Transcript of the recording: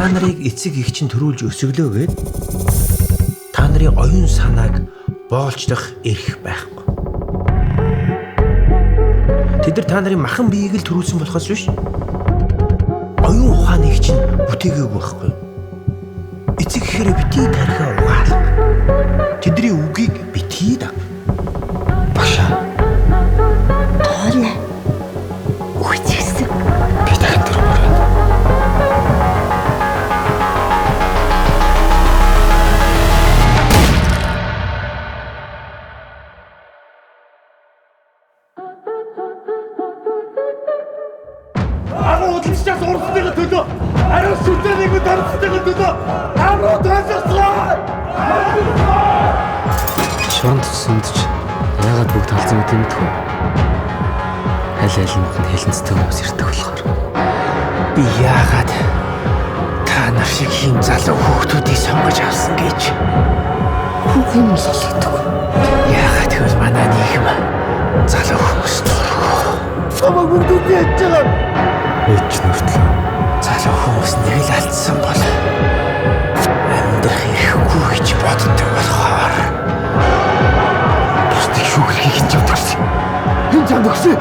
та нарыг эцэг их чинь төрүүлж өсөглөөгээд та нарын оюун санааг боолчлох эрх байхгүй. Тэд нар та нарын махан биеийг л төрүүлсэн болохоос биш. Оюун ухааныг чинь бүтээгээгүй байхгүй. Эцэг ихээр битгий тархиа угаалга. Тэдний үгийг битгий даг. Баша. Тоолна. Үхчихсэн. Би дахин дөрөөр байна. Агуу удалчаас урсныхаа төлөө ариун сүлжээнийг дарцсныхаа төлөө агуу тайлбарлаа. Шоронд сүмдэж яагаад бүгд талцсан мэт юм бэ? Аль алинд нь хэлэнцтэй хүмүүс ирдэг болохоор. Би яагаад та нар шиг хин залуу хүүхдүүдийг сонгож авсан гэж. Хүүх юм л хэлдэг. Яагаад гэвэл манай нийгэм залуу хүмүүс дургүй. Чамаг бүгд яаж байгаа? Эч нүртлээ. Залуу хүмүүс нэг л алдсан бол амьдрах ирэхгүй гэж боддог болохоор. Бусдыг шүүхлэхийг ч юм тарсан. Хин чамд өгсөн.